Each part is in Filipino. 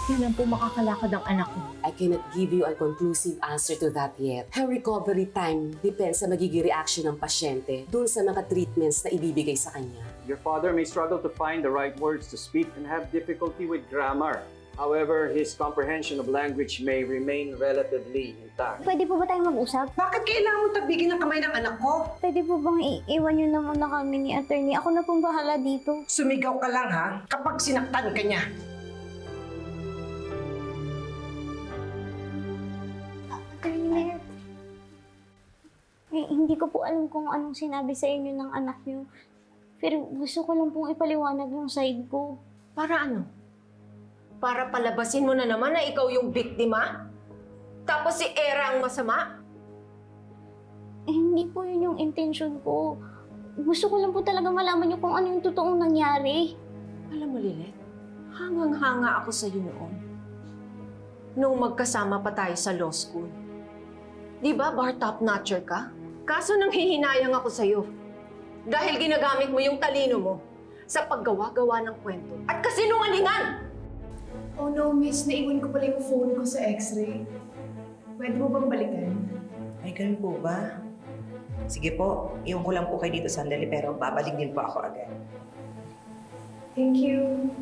Kailan po makakalakad ang anak ko? I cannot give you a conclusive answer to that yet. Her recovery time depends sa magiging reaction ng pasyente dun sa mga treatments na ibibigay sa kanya. Your father may struggle to find the right words to speak and have difficulty with grammar. However, his comprehension of language may remain relatively intact. Pwede po ba tayong mag-usap? Bakit kailangan mo tabigin ang kamay ng anak ko? Pwede po bang iiwan nyo na muna kami ni attorney? Ako na pong bahala dito. Sumigaw ka lang ha, kapag sinaktan ka niya. Attorney, hindi ko po alam kung anong sinabi sa inyo ng anak nyo. Pero gusto ko lang pong ipaliwanag yung side ko. Para ano? Para palabasin mo na naman na ikaw yung biktima? Tapos si Era ang masama? Hindi po yun yung intention ko. Gusto ko lang po talaga malaman nyo kung ano yung totoong nangyari. Alam mo, Lilet, hangang-hanga ako sa'yo noon. Nung magkasama pa tayo sa law school. Di ba, bar top-notcher ka? Kaso nang hihinayang ako sa'yo. Dahil ginagamit mo yung talino mo sa paggawa-gawa ng kwento at kasinungalingan! Oh no, miss. Naiwan ko pala yung phone ko sa x-ray. Pwede mo bang balikan? Ay, ganun po ba? Sige po, iwan ko lang po kayo dito sandali pero babalik din po ako agad. Thank you.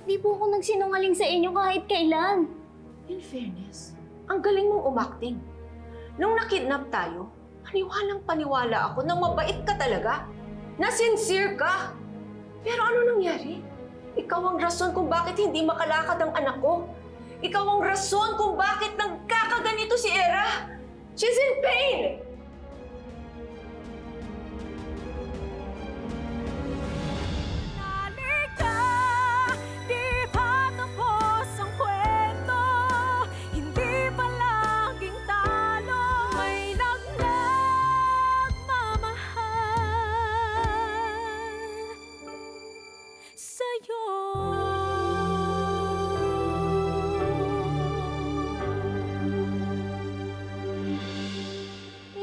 Di po ako nagsinungaling sa inyo kahit kailan. In fairness, ang galing mong umakting. Nung nakidnap tayo, paniwalang-paniwala ako na mabait ka talaga. Na sincere ka. Pero ano nangyari? Ikaw ang rason kung bakit hindi makalakad ang anak ko. Ikaw ang rason kung bakit nagkakaganito si Era. She's in pain!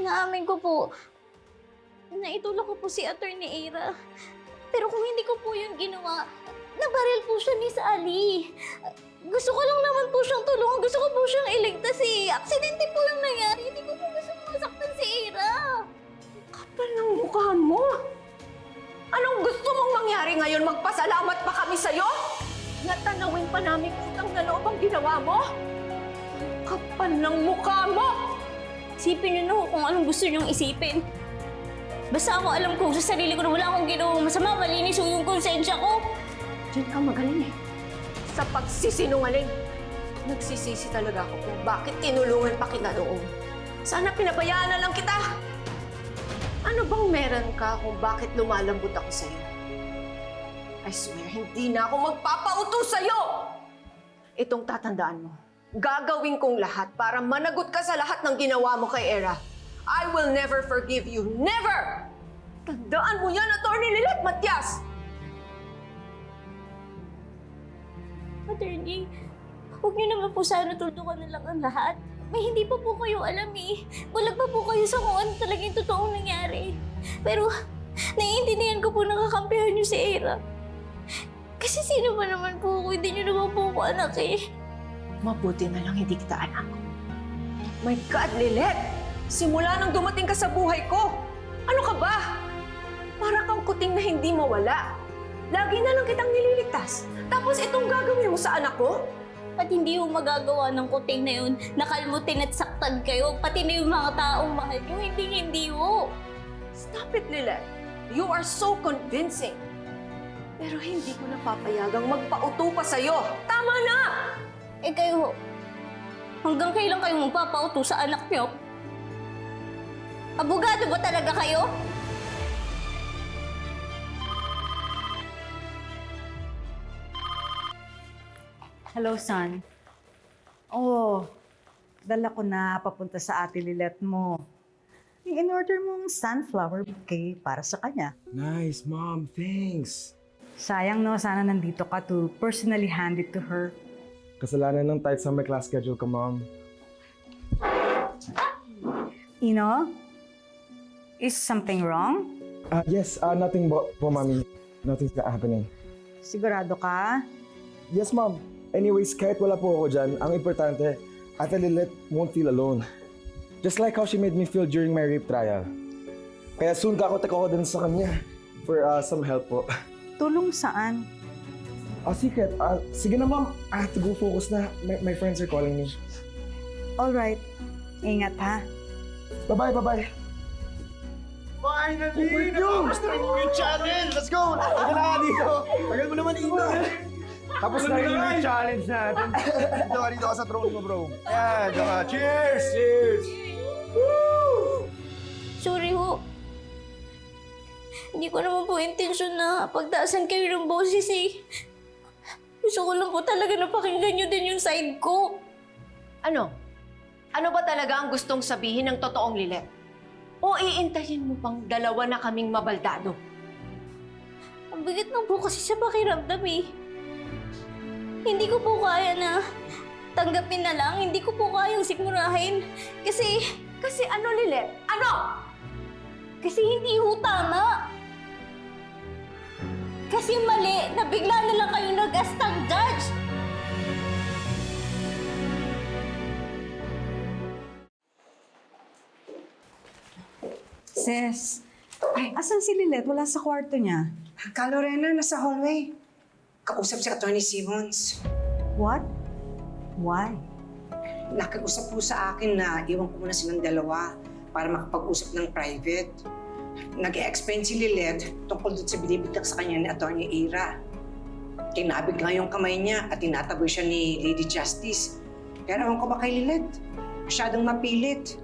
Inaamin ko po, naitulak ko po si Attorney Era. Pero kung hindi ko po yun ginawa, nabaril po siya ni Sally. Gusto ko lang naman po siyang tulungan. Gusto ko po siyang iligtas eh. Aksidente po yung nangyari. Hindi ko po gusto masaktan si Era. Kapal ng mukha mo! Anong gusto mong mangyari ngayon? Magpasalamat pa kami sa'yo? Natanawin pa namin utang na loob ang ginawa mo? Kapal ng mukha mo! Isipin niyo na kung anong gusto niyong isipin. Basta ako alam ko sa sarili ko na wala akong ginawang masama, malinis yung konsensya ko. Diyan ka magaling eh. Sa pagsisinungaling. Nagsisisi talaga ako kung bakit tinulungan pa kita noon. Sana pinabayaan na lang kita. Ano bang meron ka kung bakit lumalambot ako sa'yo? I swear, hindi na ako magpapauto sa'yo! Itong tatandaan mo. Gagawin kong lahat para managot ka sa lahat ng ginawa mo kay Era. I will never forgive you. Never! Tandaan mo yan, Attorney Lilet Matias! Attorney, huwag niyo naman po sana tuldukan na lang ang lahat. May hindi pa po kayo alam eh. Bulag pa po kayo sa kung ano talaga yung totoong nangyari. Pero, naiintindihan ko po nakakampihan niyo si Era. Kasi sino ba naman po ako? Hindi niyo naman po ako anak eh. Mabuti na lang hindi kita anak. My God, Lilet! Simula nang dumating ka sa buhay ko, ano ka ba? Para kang kuting na hindi mawala. Lagi na lang kitang nililigtas. Tapos itong gagawin mo sa anak ko? At hindi mo magagawa ng kuting na yun, nakalmutin at saktan kayo, pati na yung mga taong mahal nyo, hindi ho. Stop it, Lilet. You are so convincing. Pero hindi ko napapayagang magpauto pa sa'yo. Tama na! Eh kayo, hanggang kailan kayo magpapauto sa anak nyo? Abogado ba talaga kayo? Hello, son. Oh, dala ko na papunta sa ate Lilet mo. In-order mong sunflower bouquet para sa kanya. Nice, Mom. Thanks. Sayang no, sana nandito ka to personally hand it to her. Kasalanan ng tight summer class schedule ko, Mom. Ino, is something wrong? Yes, nothing po, Mommy. Nothing's happening. Sigurado ka? Yes, Mom. Anyways, kahit wala po ako dyan, ang importante, Ate Lilet won't feel alone. Just like how she made me feel during my rape trial. Kaya soon kakotek ako din sa kanya for some help po. Tulong saan? Secret. Sige na, ma'am. I have to go focus na. My friends are calling me. Alright. Ingat ha. Bye-bye, bye-bye. Finally! Natapos na rin yung challenge! Let's go! Tagal na nga dito! Tagal mo naman dito! Tapos na rin yung challenge natin. Dito ka sa throne mo, bro. Ayan, dito ka. Cheers! Cheers! Sorry ho. Hindi ko naman po intensyon na pagtaasan kayo ng boses eh. Gusto ko lang po talaga na pakinggan nyo din yung side ko. Ano? Ano ba talaga ang gustong sabihin ng totoong Lilet? O iintayin mo pang dalawa na kaming mabaldado? Ang bigat lang po kasi sa pakiramdam eh. Hindi ko po kaya na tanggapin na lang. Hindi ko po kayang sigmurahin. Kasi ano, Lilet? Ano? Kasi hindi ho tama. Kasi mali na bigla na lang kayo nag-astang judge. Sis, asan si Lilet? Wala sa kwarto niya. Ka, Lorena, nasa hallway. Kausap si Atty. Simmons. What? Why? Nakiusap po sa akin na iwan ko muna silang dalawa para makapag-usap ng private. Nag-explain si Lilet tungkol doon sa binibitak sa kanya ni Atty. Ira. Kinabig nga yung kamay niya at tinataboy siya ni Lady Justice. Pero ewan ko ba kay Lilet? Masyadong mapilit.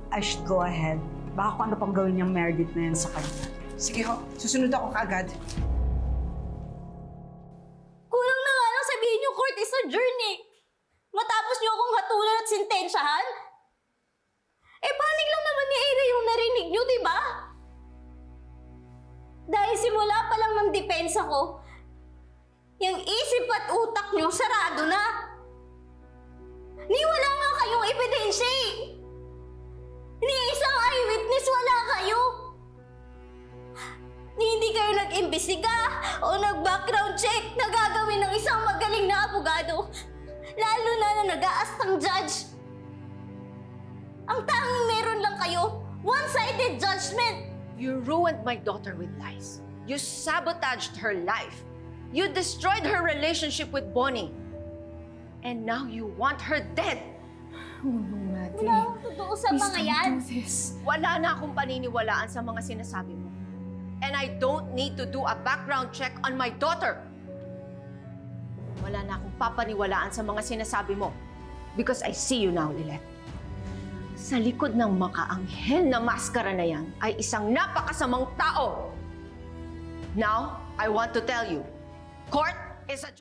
I should go ahead. Baka kung ano pang gawin niyang Meredith na yan sa kanya. Sige ho, susunod ako kaagad. Kulang na nga lang sabihin yung court is adjourned eh. Matapos niyo akong hatulan at sintensyahan? Eh, panig lang naman ni Ira yung narinig niyo, di ba? Dahil simula pa lang ng depensa ko, yung isip at utak niyo sarado na. Ni wala nga kayong ebidensya eh. Ni isang eyewitness wala kayo. Ni hindi kayo nag-imbestiga o nag-background check na gagawin ng isang magaling na abogado. Lalo na nag-aastang judge. Ang tanging meron lang kayo, one-sided judgment. You ruined my daughter with lies. You sabotaged her life. You destroyed her relationship with Bonnie. And now you want her dead. Oh no, Maddie. Wala akong totoo sa Please mga yan. don't do this. Wala na akong paniniwalaan sa mga sinasabi mo. And I don't need to do a background check on my daughter. Wala na akong papaniwalaan sa mga sinasabi mo. Because I see you now, Lilet. Sa likod ng makaanghel na maskara na yan ay isang napakasamang tao. Now, I want to tell you, court is a...